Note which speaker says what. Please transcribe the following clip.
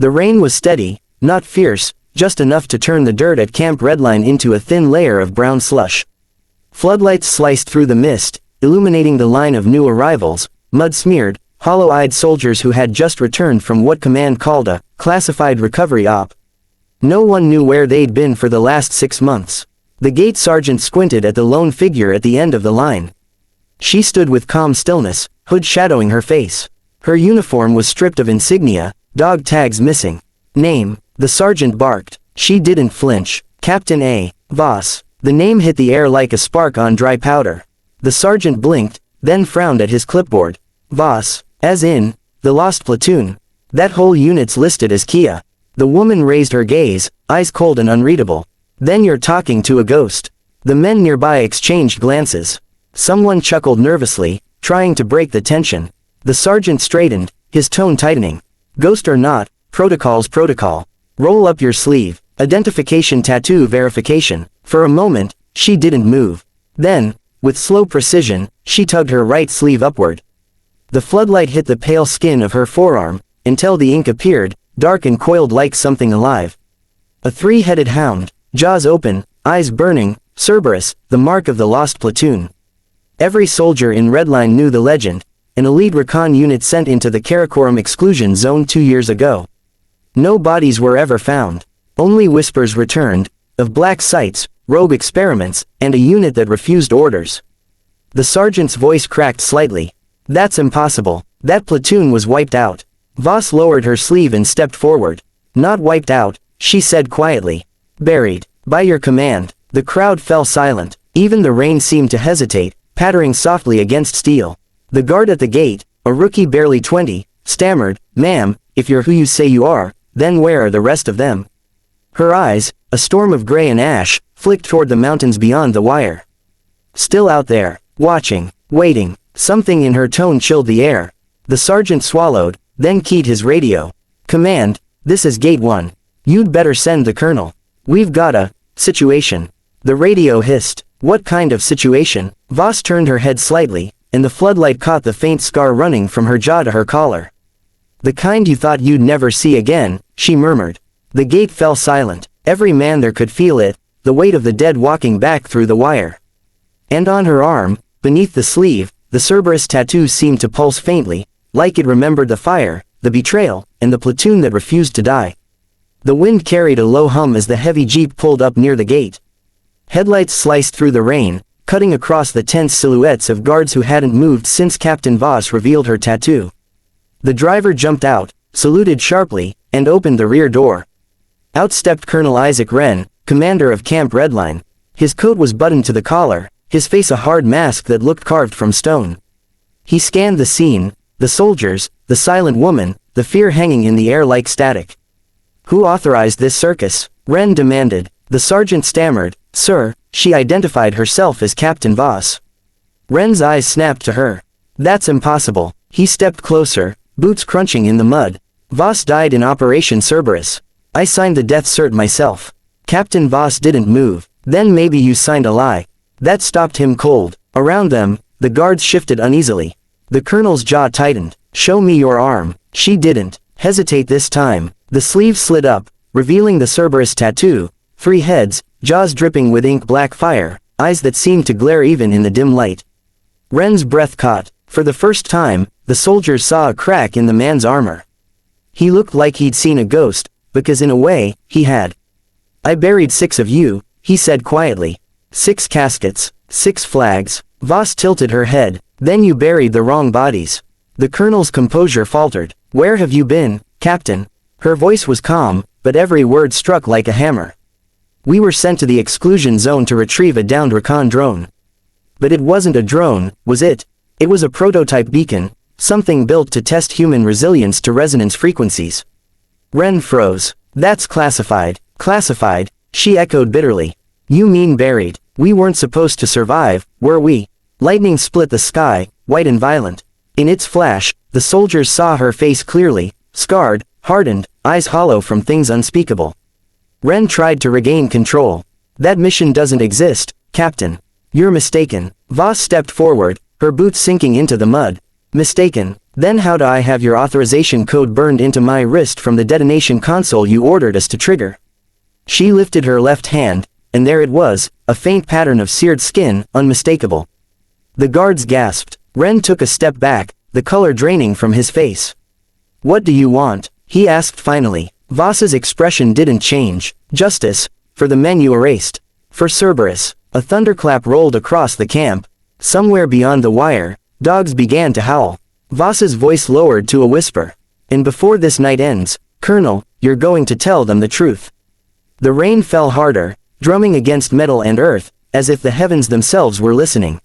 Speaker 1: The rain was steady, not fierce, just enough to turn the dirt at Camp Redline into a thin layer of brown slush. Floodlights sliced through the mist, illuminating the line of new arrivals, mud-smeared, hollow-eyed soldiers who had just returned from what command called a classified recovery op. No one knew where they'd been for the last 6 months. The gate sergeant squinted at the lone figure at the end of the line. She stood with calm stillness, hood shadowing her face. Her uniform was stripped of insignia, dog tags missing. Name, the sergeant barked. She didn't flinch. Captain A. Voss. The name hit the air like a spark on dry powder. The sergeant blinked, then frowned at his clipboard. Voss, as in, the Lost Platoon. That whole unit's listed as Kia. The woman raised her gaze, eyes cold and unreadable. Then you're talking to a ghost. The men nearby exchanged glances. Someone chuckled nervously, trying to break the tension. The sergeant straightened, his tone tightening. Ghost or not, protocol's protocol. Roll up your sleeve. Identification tattoo verification. For a moment, she didn't move. Then, with slow precision, she tugged her right sleeve upward. The floodlight hit the pale skin of her forearm, until the ink appeared, dark and coiled like something alive. A three-headed hound, jaws open, eyes burning, Cerberus, the mark of the Lost Platoon. Every soldier in Redline knew the legend, an elite recon unit sent into the Karakoram exclusion zone 2 years ago. No bodies were ever found. Only whispers returned, of black sites, rogue experiments, and a unit that refused orders. The sergeant's voice cracked slightly. That's impossible. That platoon was wiped out. Voss lowered her sleeve and stepped forward. Not wiped out, she said quietly. Buried. By your command. The crowd fell silent. Even the rain seemed to hesitate, pattering softly against steel. The guard at the gate, a rookie barely 20, stammered, "Ma'am, if you're who you say you are, then where are the rest of them?" Her eyes, a storm of gray and ash, flicked toward the mountains beyond the wire. Still out there, watching, waiting. Something in her tone chilled the air. The sergeant swallowed, then keyed his radio. "Command, this is Gate 1. You'd better send the colonel. We've got a situation." The radio hissed. What kind of situation? Voss turned her head slightly, and the floodlight caught the faint scar running from her jaw to her collar. "The kind you thought you'd never see again," she murmured. The gate fell silent. Every man there could feel it, the weight of the dead walking back through the wire. And on her arm, beneath the sleeve, the Cerberus tattoo seemed to pulse faintly, like it remembered the fire, the betrayal, and the platoon that refused to die. The wind carried a low hum as the heavy jeep pulled up near the gate. Headlights sliced through the rain, cutting across the tense silhouettes of guards who hadn't moved since Captain Voss revealed her tattoo. The driver jumped out, saluted sharply, and opened the rear door. Out stepped Colonel Isaac Wren, commander of Camp Redline. His coat was buttoned to the collar, his face a hard mask that looked carved from stone. He scanned the scene, the soldiers, the silent woman, the fear hanging in the air like static. "Who authorized this circus?" Wren demanded. The sergeant stammered, "Sir." She identified herself as Captain Voss. Wren's eyes snapped to her. "That's impossible." He stepped closer, boots crunching in the mud. "Voss died in Operation Cerberus. I signed the death cert myself." Captain Voss didn't move. "Then maybe you signed a lie." That stopped him cold. Around them, the guards shifted uneasily. The colonel's jaw tightened. "Show me your arm." She didn't hesitate this time. The sleeve slid up, revealing the Cerberus tattoo, 3 heads, jaws dripping with ink black fire, eyes that seemed to glare even in the dim light. Wren's breath caught. For the first time, the soldiers saw a crack in the man's armor. He looked like he'd seen a ghost, because in a way, he had. "I buried 6 of you," he said quietly. 6 caskets, 6 flags. Voss tilted her head. "Then you buried the wrong bodies." The colonel's composure faltered. "Where have you been, Captain?" Her voice was calm, but every word struck like a hammer. "We were sent to the exclusion zone to retrieve a downed recon drone." But it wasn't a drone, was it? It was a prototype beacon, something built to test human resilience to resonance frequencies. Wren froze. "That's classified." "Classified?" she echoed bitterly. "You mean buried. We weren't supposed to survive, were we?" Lightning split the sky, white and violent. In its flash, the soldiers saw her face clearly, scarred, hardened, eyes hollow from things unspeakable. Wren tried to regain control. "That mission doesn't exist, Captain. You're mistaken." Voss stepped forward, her boots sinking into the mud. Mistaken. Then how do I have your authorization code burned into my wrist from the detonation console you ordered us to trigger? She lifted her left hand, and there it was, a faint pattern of seared skin, unmistakable. The guards gasped. Ren took a step back, the color draining from his face. What do you want? He asked finally. Voss's expression didn't change. Justice, for the men you erased. For Cerberus. A thunderclap rolled across the camp. Somewhere beyond the wire, dogs began to howl. Voss's voice lowered to a whisper. And before this night ends, Colonel, you're going to tell them the truth. The rain fell harder, drumming against metal and earth, as if the heavens themselves were listening.